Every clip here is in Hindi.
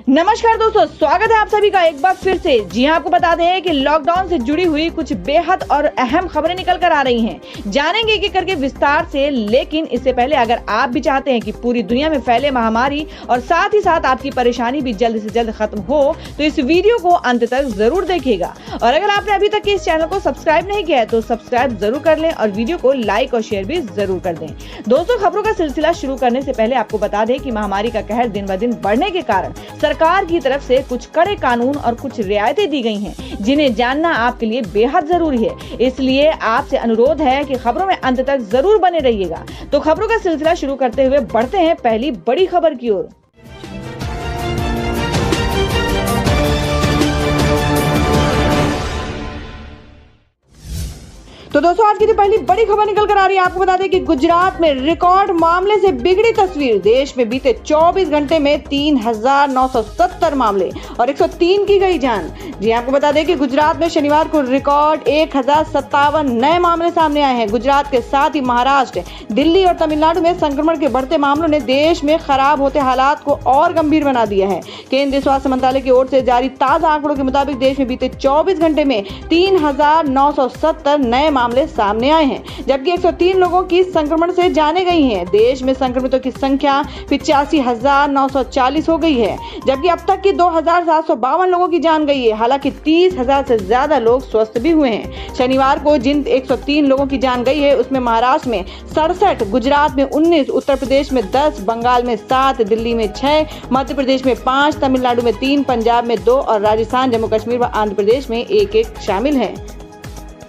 नमस्कार दोस्तों, स्वागत है आप सभी का एक बार फिर से। जी हां, आपको बता दें कि लॉकडाउन से जुड़ी हुई कुछ बेहद और अहम खबरें निकल कर आ रही हैं। जानेंगे एक एक करके विस्तार से, लेकिन इससे पहले अगर आप भी चाहते हैं कि पूरी दुनिया में फैले महामारी और साथ ही साथ आपकी परेशानी भी जल्द से जल्द खत्म हो, तो इस वीडियो को अंत तक जरूर देखिएगा। और अगर आपने अभी तक इस चैनल को सब्सक्राइब नहीं किया है तो सब्सक्राइब जरूर कर लें और वीडियो को लाइक और शेयर भी जरूर कर दें। दोस्तों, खबरों का सिलसिला शुरू करने से पहले आपको बता दें कि महामारी का कहर दिन ब दिन बढ़ने के कारण सरकार की तरफ से कुछ कड़े कानून और कुछ रियायतें दी गई हैं, जिन्हें जानना आपके लिए बेहद जरूरी है। इसलिए आपसे अनुरोध है कि खबरों में अंत तक जरूर बने रहिएगा। तो खबरों का सिलसिला शुरू करते हुए बढ़ते हैं पहली बड़ी खबर की ओर। तो दोस्तों, आज की जो पहली बड़ी खबर निकल कर आ रही है, आपको बता दें कि गुजरात में रिकॉर्ड मामले से बिगड़ी तस्वीर। देश में बीते 24 घंटे में 3,970 मामले और 103 की गई जान। जी आपको बता दें कि गुजरात में शनिवार को रिकॉर्ड 1,057 नए मामले सामने आए हैं। गुजरात के साथ ही महाराष्ट्र, दिल्ली और तमिलनाडु में संक्रमण के बढ़ते मामलों ने देश में खराब होते हालात को और गंभीर बना दिया है। केंद्रीय स्वास्थ्य मंत्रालय की ओर से जारी ताजा आंकड़ों के मुताबिक देश में बीते 24 घंटे में 3,970 नए मामले सामने आए हैं, जबकि 103 लोगों की संक्रमण से जाने गई हैं। देश में संक्रमितों की संख्या 85,940 हो गई है, जबकि अब तक की 2,752 लोगों की जान गई है। हालांकि 30,000 से ज्यादा लोग स्वस्थ भी हुए हैं। शनिवार को जिन 103 लोगों की जान गई है, उसमें महाराष्ट्र में 67, गुजरात में 19, उत्तर प्रदेश में 10, बंगाल में 7, दिल्ली में 6, मध्य प्रदेश में 5, तमिलनाडु में 3, पंजाब में 2 और राजस्थान, जम्मू कश्मीर व आंध्र प्रदेश में 1-1 शामिल है।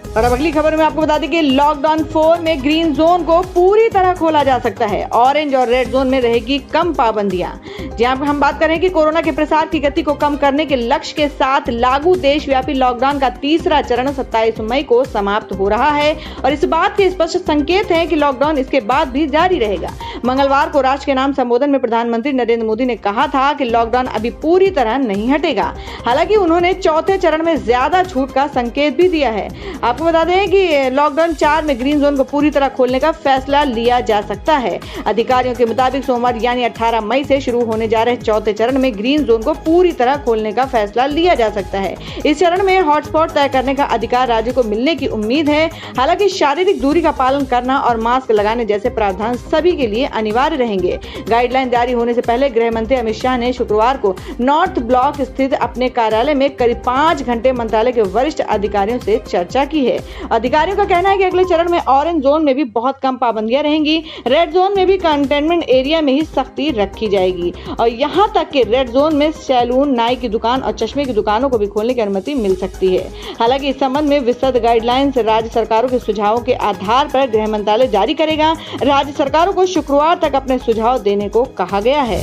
और अब अगली खबर में आपको बता दें कि लॉकडाउन 4 में ग्रीन जोन को पूरी तरह खोला जा सकता है। ऑरेंज और रेड जोन में रहेगी कम पाबंदियां। जहां पर हम बात करें कि कोरोना के प्रसार की गति को कम करने के लक्ष्य के साथ लागू देशव्यापी लॉकडाउन का तीसरा चरण 27 मई को समाप्त हो रहा है और इस बात के स्पष्ट संकेत हैं कि लॉकडाउन इसके बाद भी जारी रहेगा। मंगलवार को राष्ट्र के नाम संबोधन में प्रधानमंत्री नरेंद्र मोदी ने कहा था कि लॉकडाउन अभी पूरी तरह नहीं हटेगा। हालांकि उन्होंने चौथे चरण में ज्यादा छूट का संकेत भी दिया है। आपको बता दें कि लॉकडाउन 4 में ग्रीन जोन को पूरी तरह खोलने का फैसला लिया जा सकता है। अधिकारियों के मुताबिक सोमवार यानी 18 मई से शुरू होने जा रहे चौथे चरण में ग्रीन जोन को पूरी तरह खोलने का फैसला लिया जा सकता है। इस चरण में हॉटस्पॉट तय करने का अधिकार राज्य को मिलने की उम्मीद है। हालांकि शारीरिक दूरी का पालन करना और मास्क लगाने जैसे प्रावधान सभी के लिए अनिवार्य रहेंगे। गाइडलाइन जारी होने से पहले गृह मंत्री अमित शाह ने शुक्रवार को नॉर्थ ब्लॉक स्थित अपने कार्यालय में करीब 5 घंटे मंत्रालय के वरिष्ठ अधिकारियों से चर्चा की है। अधिकारियों का कहना है कि अगले चरण में ऑरेंज जोन में भी बहुत कम पाबंदियां रहेंगी। रेड जोन में भी कंटेनमेंट एरिया में ही सख्ती रखी जाएगी और यहां तक कि रेड जोन में सैलून, नाई की दुकान और चश्मे की दुकानों को भी खोलने की अनुमति मिल सकती है। हालांकि इस संबंध में विस्तृत गाइडलाइंस राज्य सरकारों के सुझावों के आधार पर गृह मंत्रालय जारी करेगा। राज्य सरकारों को शुक्रवार तक अपने सुझाव देने को कहा गया है।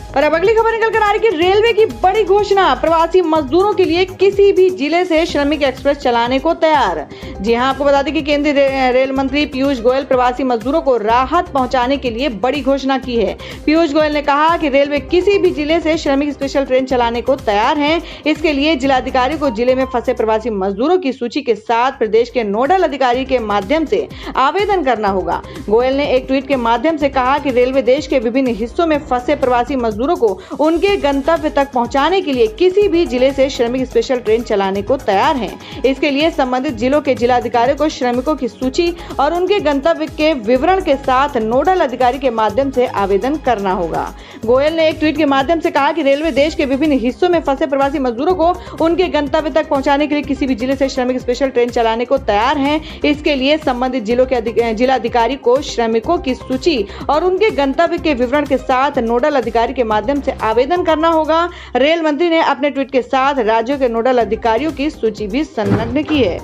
और अब अगली खबर निकल कर आ रही है कि रेलवे की बड़ी घोषणा, प्रवासी मजदूरों के लिए किसी भी जिले से श्रमिक एक्सप्रेस चलाने को तैयार। जी हां, आपको बता दें कि केंद्रीय रेल मंत्री पीयूष गोयल प्रवासी मजदूरों को राहत पहुंचाने के लिए बड़ी घोषणा की है। पीयूष गोयल ने कहा कि रेलवे किसी भी जिले से श्रमिक स्पेशल ट्रेन चलाने को तैयार है। इसके लिए जिलाधिकारी को जिले में फंसे प्रवासी मजदूरों की सूची के साथ प्रदेश के नोडल अधिकारी के माध्यम से आवेदन करना होगा। गोयल ने एक ट्वीट के माध्यम से कहा कि रेलवे देश के विभिन्न हिस्सों में फंसे प्रवासी मजदूरों को उनके गंतव्य तक पहुंचाने के लिए किसी भी जिले से श्रमिक स्पेशल ट्रेन चलाने को तैयार हैं। इसके लिए संबंधित जिलों के जिलाधिकारियों को श्रमिकों की सूची और उनके गंतव्य के विवरण के साथ नोडल अधिकारी के माध्यम से आवेदन करना होगा। गोयल ने एक ट्वीट के माध्यम से कहा कि रेलवे देश के विभिन्न हिस्सों में फंसे प्रवासी मजदूरों को उनके गंतव्य तक पहुंचाने के लिए किसी भी जिले से श्रमिक स्पेशल ट्रेन चलाने को तैयार है। इसके लिए संबंधित जिलों के जिलाधिकारी को श्रमिकों की सूची और उनके गंतव्य के विवरण के साथ नोडल अधिकारी के माध्यम से आवेदन करना होगा। रेल मंत्री ने अपने ट्वीट के साथ राज्यों के नोडल अधिकारियों की सूची भी संलग्न की है।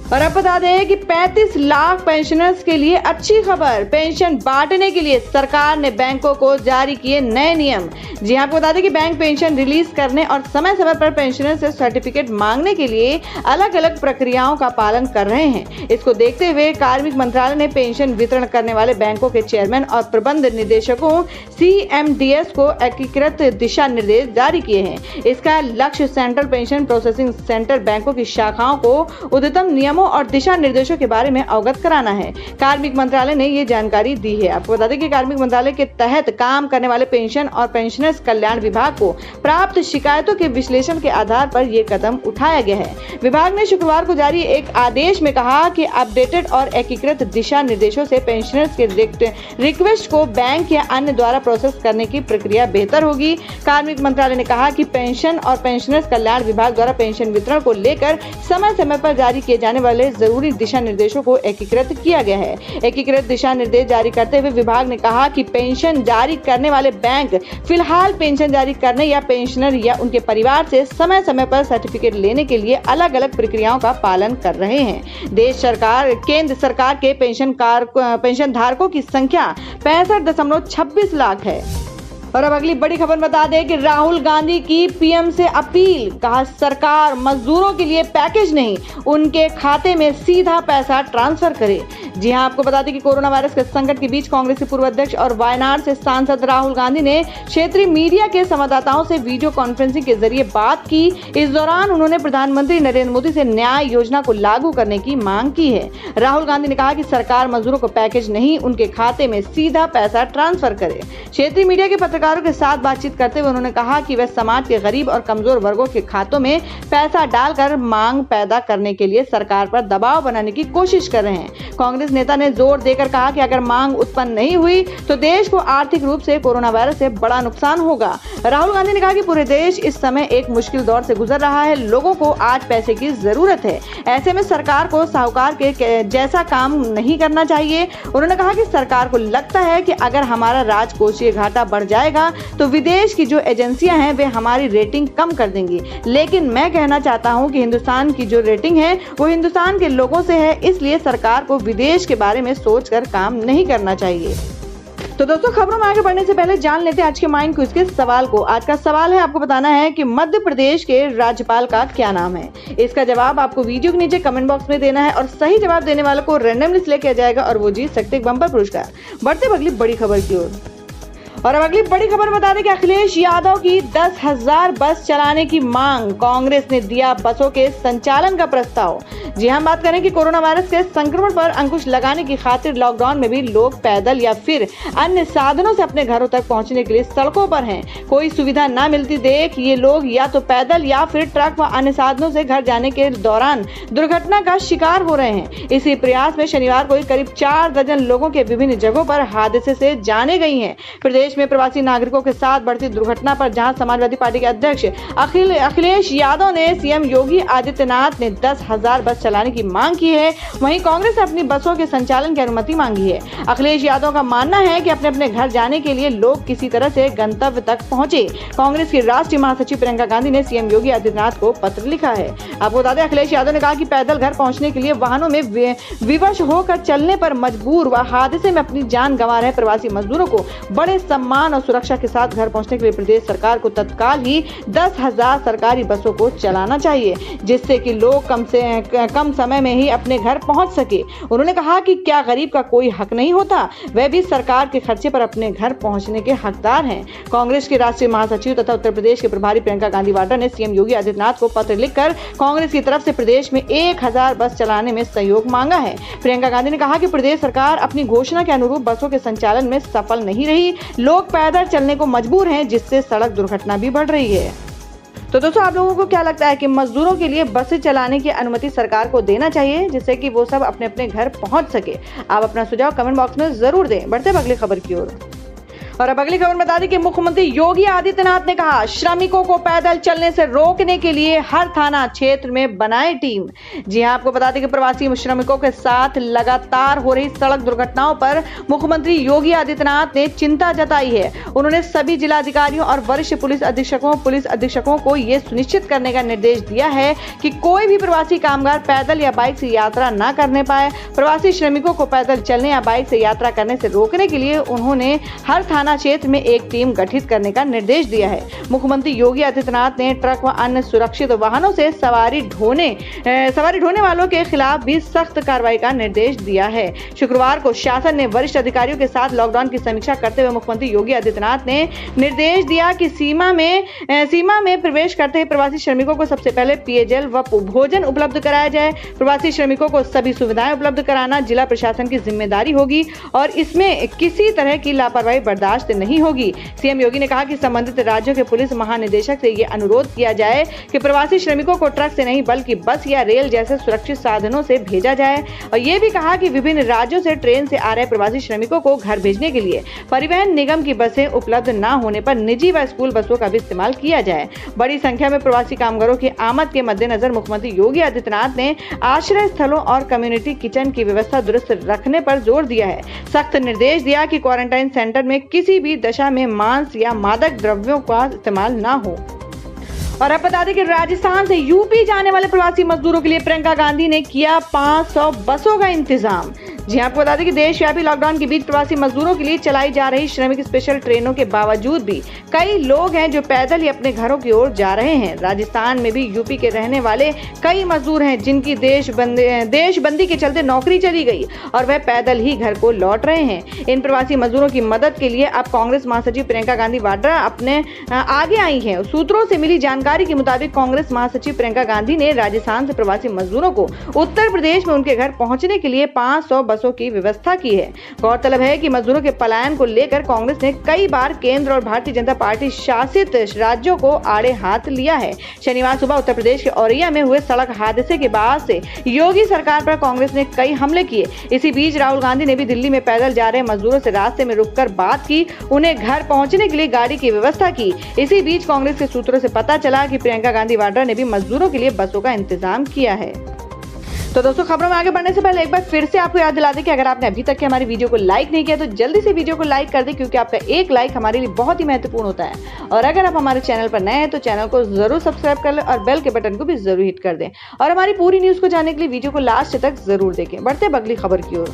और अब बता दें कि 35 लाख पेंशनर्स के लिए अच्छी खबर, पेंशन बांटने के लिए सरकार ने बैंकों को जारी किए नए नियम। जी हां, आपको बता दें कि बैंक पेंशन रिलीज करने और समय समय पर पेंशनर से सर्टिफिकेट मांगने के लिए अलग अलग प्रक्रियाओं का पालन कर रहे हैं। इसको देखते हुए कार्मिक मंत्रालय ने पेंशन वितरण करने वाले बैंकों के चेयरमैन और प्रबंध निदेशकों CMDS को एकीकृत दिशा निर्देश जारी किए हैं। इसका लक्ष्य सेंट्रल पेंशन प्रोसेसिंग सेंटर बैंकों की शाखाओं को उच्चतम नियम नियमों और दिशा निर्देशों के बारे में अवगत कराना है। कार्मिक मंत्रालय ने ये जानकारी दी है। आपको बता दें कि कार्मिक मंत्रालय के तहत काम करने वाले पेंशन और पेंशनर्स कल्याण विभाग को प्राप्त शिकायतों के विश्लेषण के आधार पर यह कदम उठाया गया है। विभाग ने शुक्रवार को जारी एक आदेश में कहा कि अपडेटेड और एकीकृत दिशा निर्देशों से पेंशनर्स के रिक्वेस्ट को बैंक या अन्य द्वारा प्रोसेस करने की प्रक्रिया बेहतर होगी। कार्मिक मंत्रालय ने कहा कि पेंशन और पेंशनर्स कल्याण विभाग द्वारा पेंशन वितरण को लेकर समय समय पर जारी किए जाने वाले जरूरी दिशा निर्देशों को एकीकृत किया गया है। एकीकृत दिशा निर्देश जारी करते हुए विभाग ने कहा कि पेंशन जारी करने वाले बैंक फिलहाल पेंशन जारी करने या पेंशनर या उनके परिवार से समय समय पर सर्टिफिकेट लेने के लिए अलग अलग प्रक्रियाओं का पालन कर रहे हैं। केंद्र सरकार के पेंशन धारकों की संख्या 65.26 लाख है। और अब अगली बड़ी खबर बता दें कि राहुल गांधी की पीएम से अपील। कहा, सरकार मजदूरों के लिए पैकेज नहीं, उनके खाते में सीधा पैसा ट्रांसफर करे। जी हां, आपको बता दें कि कोरोना वायरस के संकट के बीच कांग्रेस के पूर्व अध्यक्ष और वायनाड से सांसद राहुल गांधी ने क्षेत्रीय मीडिया के संवाददाताओं से वीडियो कॉन्फ्रेंसिंग के जरिए बात की। इस दौरान उन्होंने प्रधानमंत्री नरेंद्र मोदी से न्याय योजना को लागू करने की मांग की है। राहुल गांधी ने कहा कि सरकार मजदूरों को पैकेज नहीं, उनके खाते में सीधा पैसा ट्रांसफर करे। क्षेत्रीय मीडिया के पत्रकारों के साथ बातचीत करते हुए उन्होंने कहा कि वह समाज के गरीब और कमजोर वर्गों के खातों में पैसा डालकर मांग पैदा करने के लिए सरकार पर दबाव बनाने की कोशिश कर रहे हैं। कांग्रेस नेता ने जोर देकर कहा कि अगर मांग उत्पन्न नहीं हुई तो देश को आर्थिक रूप से कोरोना वायरस से बड़ा नुकसान होगा। राहुल गांधी ने कहा कि पूरे देश इस समय एक मुश्किल दौर से गुजर रहा है, लोगों को आज पैसे की जरूरत है। ऐसे में सरकार को साहूकार के जैसा काम नहीं करना चाहिए। उन्होंने कहा कि सरकार को लगता है कि अगर हमारा राजकोषीय घाटा बढ़ जाएगा तो विदेश की जो एजेंसियां हैं वे हमारी रेटिंग कम कर देंगी, लेकिन मैं कहना चाहता हूं कि हिंदुस्तान की जो रेटिंग है वो हिंदुस्तान के लोगों से है, इसलिए सरकार को विदेश के बारे में सोचकर काम नहीं करना चाहिए। तो दोस्तों, खबरों में आगे बढ़ने से पहले जान लेते हैं आज के माइंड क्विज के सवाल को। आज का सवाल है, आपको बताना है कि मध्य प्रदेश के राज्यपाल का क्या नाम है। इसका जवाब आपको वीडियो के नीचे कमेंट बॉक्स में देना है और सही जवाब देने वालों को रैंडमली सिलेक्ट किया जाएगा और वो जीत सकते हैं बम्पर पुरस्कार। बढ़ते अगली बड़ी खबर की ओर। और अब अगली बड़ी खबर बता दें कि अखिलेश यादव की 10,000 बस चलाने की मांग, कांग्रेस ने दिया बसों के संचालन का प्रस्ताव। जी हम बात करें कि कोरोना वायरस के संक्रमण पर अंकुश लगाने की खातिर लॉकडाउन में भी लोग पैदल या फिर अन्य साधनों से अपने घरों तक पहुंचने के लिए सड़कों पर हैं। कोई सुविधा न मिलती देख ये लोग या तो पैदल या फिर ट्रक व अन्य साधनों से घर जाने के दौरान दुर्घटना का शिकार हो रहे हैं। इसी प्रयास में शनिवार को करीब 4 दर्जन लोगों के विभिन्न जगहों पर हादसे से जाने गई हैं। प्रदेश में प्रवासी नागरिकों के साथ बढ़ती दुर्घटना पर जहां समाजवादी पार्टी के अध्यक्ष अखिलेश यादव ने सीएम योगी आदित्यनाथ ने 10,000 बस चलाने की मांग की है, वहीं कांग्रेस ने अपनी बसों के संचालन की अनुमति मांगी है। अखिलेश यादव का मानना है कि अपने अपने घर जाने के लिए लोग किसी तरह से गंतव्य तक पहुंचे। कांग्रेस की राष्ट्रीय महासचिव प्रियंका गांधी ने सीएम योगी आदित्यनाथ को पत्र लिखा है। आपको बता दें, अखिलेश यादव ने कहा कि पैदल घर पहुंचने के लिए वाहनों में विवश होकर चलने पर मजबूर व हादसे में अपनी जान गंवा रहे प्रवासी मजदूरों को बड़े सम्मान और सुरक्षा के साथ घर पहुंचने के लिए प्रदेश सरकार को तत्काल ही 10,000 सरकारी बसों को चलाना चाहिए, जिससे कि लोग कम समय में ही अपने घर पहुंच सके। उन्होंने कहा कि क्या गरीब का कोई हक नहीं होता, वह भी सरकार के खर्चे पर अपने घर पहुंचने के हकदार हैं। कांग्रेस के राष्ट्रीय महासचिव तथा उत्तर प्रदेश के प्रभारी प्रियंका गांधी वाड्रा ने सीएम योगी आदित्यनाथ को पत्र लिखकर कांग्रेस की तरफ से प्रदेश में 1,000 बस चलाने में सहयोग मांगा है। प्रियंका गांधी ने कहा कि प्रदेश सरकार अपनी घोषणा के अनुरूप बसों के संचालन में सफल नहीं रही, लोग पैदल चलने को मजबूर हैं, जिससे सड़क दुर्घटना भी बढ़ रही है। तो दोस्तों, आप लोगों को क्या लगता है कि मजदूरों के लिए बसें चलाने की अनुमति सरकार को देना चाहिए, जिससे कि वो सब अपने अपने घर पहुंच सके? आप अपना सुझाव कमेंट बॉक्स में जरूर दें। बढ़ते हैं अगली खबर की ओर। और अब अगली खबर बता दें कि मुख्यमंत्री योगी आदित्यनाथ ने कहा, श्रमिकों को पैदल चलने से रोकने के लिए हर थाना क्षेत्र में बनाए टीम। जी हां, आपको बता दें कि प्रवासी श्रमिकों के साथ लगातार हो रही सड़क दुर्घटनाओं पर मुख्यमंत्री योगी आदित्यनाथ ने चिंता जताई है। उन्होंने सभी जिलाधिकारियों और वरिष्ठ पुलिस अधीक्षकों को यह सुनिश्चित करने का निर्देश दिया है कि कोई भी प्रवासी कामगार पैदल या बाइक से यात्रा न करने पाए। प्रवासी श्रमिकों को पैदल चलने या बाइक से यात्रा करने से रोकने के लिए उन्होंने हर थाना थाना क्षेत्र में एक टीम गठित करने का निर्देश दिया है। मुख्यमंत्री योगी आदित्यनाथ ने ट्रक व अन्य सुरक्षित वाहनों से सवारी ढोने वालों के खिलाफ भी सख्त कार्रवाई का निर्देश दिया है। शुक्रवार को शासन ने वरिष्ठ अधिकारियों के साथ लॉकडाउन की समीक्षा करते हुए मुख्यमंत्री योगी आदित्यनाथ ने निर्देश दिया कि सीमा में प्रवेश करते ही प्रवासी श्रमिकों को सबसे पहले पेयजल व भोजन उपलब्ध कराया जाए। प्रवासी श्रमिकों को सभी सुविधाएं उपलब्ध कराना जिला प्रशासन की जिम्मेदारी होगी और इसमें किसी तरह की लापरवाही बर्दाश्त नहीं होगी। सीएम योगी ने कहा कि संबंधित राज्यों के पुलिस महानिदेशक से ये अनुरोध किया जाए कि प्रवासी श्रमिकों को ट्रक से नहीं बल्कि बस या रेल जैसे सुरक्षित साधनों से भेजा जाए और ये भी कहा कि विभिन्न राज्यों से ट्रेन से आ रहे प्रवासी श्रमिकों को घर भेजने के लिए परिवहन निगम की बसें उपलब्ध न होने पर निजी व स्कूल बसों का भी इस्तेमाल किया जाए। बड़ी संख्या में प्रवासी कामगारों की आमद के मद्देनजर मुख्यमंत्री योगी आदित्यनाथ ने आश्रय स्थलों और कम्युनिटी किचन की व्यवस्था दुरुस्त रखने पर जोर दिया है। सख्त निर्देश दिया कि क्वारंटाइन सेंटर में किसी भी दशा में मांस या मादक द्रव्यों का इस्तेमाल न हो। और अब बता दें कि राजस्थान से यूपी जाने वाले प्रवासी मजदूरों के लिए प्रियंका गांधी ने किया 500 बसों का इंतजाम। जी आपको बता दें कि देशव्यापी लॉकडाउन के बीच प्रवासी मजदूरों के लिए चलाई जा रही श्रमिक स्पेशल ट्रेनों के बावजूद भी कई लोग हैं जो पैदल ही अपने घरों की ओर जा रहे हैं। राजस्थान में भी यूपी के रहने वाले कई मजदूर हैं जिनकी देशबंदी के चलते नौकरी चली गई और वह पैदल ही घर को लौट रहे हैं। इन प्रवासी मजदूरों की मदद के लिए अब कांग्रेस महासचिव प्रियंका गांधी वाड्रा अपने आगे आई हैं। सूत्रों से मिली जानकारी के मुताबिक कांग्रेस महासचिव प्रियंका गांधी ने राजस्थान से प्रवासी मजदूरों को उत्तर प्रदेश में उनके घर पहुंचने के लिए 500 बसों की व्यवस्था की है। गौरतलब है कि मजदूरों के पलायन को लेकर कांग्रेस ने कई बार केंद्र और भारतीय जनता पार्टी शासित राज्यों को आड़े हाथ लिया है। शनिवार सुबह उत्तर प्रदेश के औरैया में हुए सड़क हादसे के बाद से योगी सरकार पर कांग्रेस ने कई हमले किए। इसी बीच राहुल गांधी ने भी दिल्ली में पैदल जा रहे मजदूरों से रास्ते में रुककर बात की, उन्हें घर पहुंचने के लिए गाड़ी की व्यवस्था की। इसी बीच कांग्रेस के सूत्रों से पता चला कि प्रियंका गांधी वाड्रा ने भी मजदूरों के लिए बसों का इंतजाम किया है। तो दोस्तों, खबरों में आगे बढ़ने से पहले एक बार फिर से आपको याद दिला दें कि अगर आपने अभी तक हमारी वीडियो को लाइक नहीं किया तो जल्दी से वीडियो को लाइक कर दें, क्योंकि आपका एक लाइक हमारे लिए बहुत ही महत्वपूर्ण होता है। और अगर आप हमारे चैनल पर नए हैं तो चैनल को जरूर सब्सक्राइब कर लें और बेल के बटन को भी जरूर हिट कर दें। और हमारी पूरी न्यूज को जानने के लिए वीडियो को लास्ट तक जरूर देखें। बढ़ते हैं अगली खबर की ओर।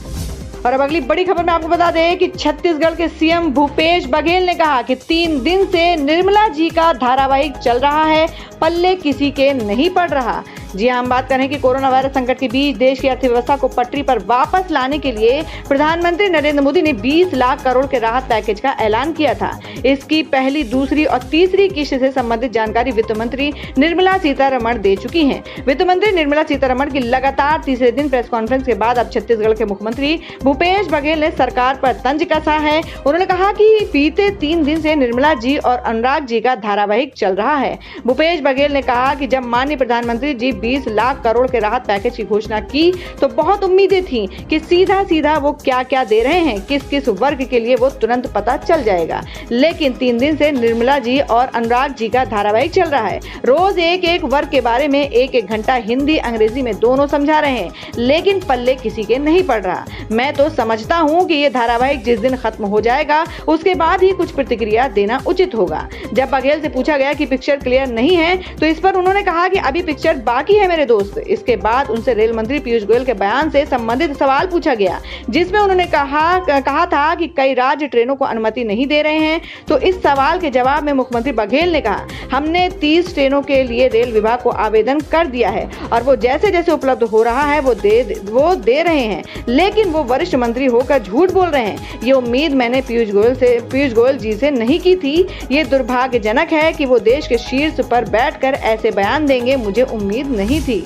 और अब अगली बड़ी खबर में आपको बता दें कि छत्तीसगढ़ के सीएम भूपेश बघेल ने कहा कि 3 दिन से निर्मला जी का धारावाहिक चल रहा है, पल्ले किसी के नहीं पड़ रहा। जी हम बात करें कि कोरोना वायरस संकट के बीच देश की अर्थव्यवस्था को पटरी पर वापस लाने के लिए प्रधानमंत्री नरेंद्र मोदी ने 20 लाख करोड़ के राहत पैकेज का ऐलान किया था। इसकी पहली, दूसरी और तीसरी किस्त से संबंधित जानकारी वित्त मंत्री निर्मला सीतारमण दे चुकी हैं। वित्त मंत्री निर्मला सीतारमण की लगातार तीसरे दिन प्रेस कॉन्फ्रेंस के बाद अब छत्तीसगढ़ के मुख्यमंत्री भूपेश बघेल ने सरकार पर तंज कसा है। उन्होंने कहा कि बीते 3 दिन से निर्मला जी और अनुराग जी का धारावाहिक चल रहा है। भूपेश बघेल ने कहा कि जब माननीय प्रधानमंत्री जी 20 लाख करोड़ के राहत पैकेज की घोषणा की तो बहुत उम्मीदें थीं कि सीधा वो क्या क्या दे रहे हैं, किस किस वर्ग के लिए, वो तुरंत पता चल जाएगा। लेकिन 3 दिन से निर्मला जी और अनुराग जी का धारावाहिक चल रहा है। रोज एक वर्ग के बारे में 1-1 घंटा हिंदी अंग्रेजी में दोनों समझा रहे हैं, लेकिन पल्ले किसी के नहीं पड़ रहा। मैं तो समझता हूं कि ये धारावाहिक जिस दिन खत्म हो जाएगा उसके बाद ही कुछ प्रतिक्रिया देना उचित होगा। जब बघेल से पूछा गया कि पिक्चर क्लियर नहीं है तो इस पर उन्होंने कहा कि अभी पिक्चर बाकी है मेरे दोस्त। इसके बाद उनसे रेल मंत्री पीयूष गोयल के बयान से संबंधित सवाल पूछा गया, जिसमें उन्होंने कहा था कि कई राज्य ट्रेनों को अनुमति नहीं दे रहे हैं। तो इस सवाल के जवाब में मुख्यमंत्री बघेल ने कहा, हमने 30 ट्रेनों के लिए रेल विभाग को आवेदन कर दिया है और वो जैसे जैसे उपलब्ध हो रहा है वो दे रहे हैं, लेकिन वो वरिष्ठ मंत्री होकर झूठ बोल रहे हैं। ये उम्मीद मैंने पीयूष गोयल जी से नहीं की थी। ये दुर्भाग्यजनक है कि वो देश के शीर्ष पर बैठकर ऐसे बयान देंगे, मुझे उम्मीद नहीं थी।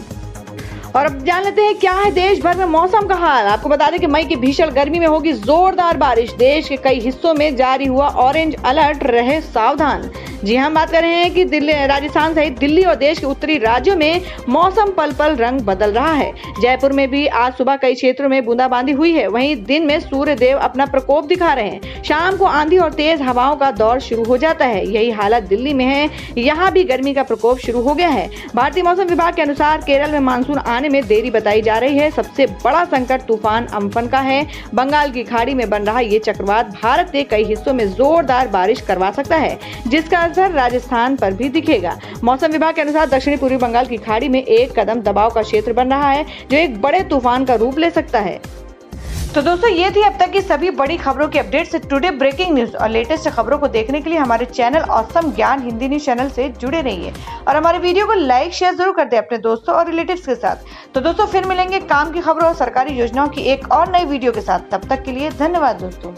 और अब जान लेते हैं क्या है देश भर में मौसम का हाल। आपको बता दें कि मई की भीषण गर्मी में होगी जोरदार बारिश। देश के कई हिस्सों में जारी हुआ ऑरेंज अलर्ट, रहे सावधान। जी हम बात कर रहे हैं कि राजस्थान सहित दिल्ली और देश के उत्तरी राज्यों में मौसम पल पल रंग बदल रहा है। जयपुर में भी आज सुबह कई क्षेत्रों में बूंदाबांदी हुई है। वहीं दिन में सूर्य देव अपना प्रकोप दिखा रहे हैं। शाम को आंधी और तेज हवाओं का दौर शुरू हो जाता है। यही हालत दिल्ली में है, यहाँ भी गर्मी का प्रकोप शुरू हो गया है। भारतीय मौसम विभाग के अनुसार केरल में मानसून आने में देरी बताई जा रही है। सबसे बड़ा संकट तूफान अम्फन का है। बंगाल की खाड़ी में बन रहा ये चक्रवात भारत के कई हिस्सों में जोरदार बारिश करवा सकता है, जिसका असर राजस्थान पर भी दिखेगा। मौसम विभाग के अनुसार दक्षिणी पूर्वी बंगाल की खाड़ी में एक कदम दबाव का क्षेत्र बन रहा है, जो एक बड़े तूफान का रूप ले सकता है। तो दोस्तों ये थी अब तक की सभी बड़ी खबरों की अपडेट से टुडे ब्रेकिंग न्यूज और लेटेस्ट खबरों को देखने के लिए हमारे चैनल ऑसम ज्ञान हिंदी न्यूज चैनल से जुड़े रहिए और हमारे वीडियो को लाइक शेयर जरूर कर दें अपने दोस्तों और रिलेटिव्स के साथ। तो दोस्तों फिर मिलेंगे काम की खबरों और सरकारी योजनाओं की एक और नई वीडियो के साथ। तब तक के लिए धन्यवाद दोस्तों।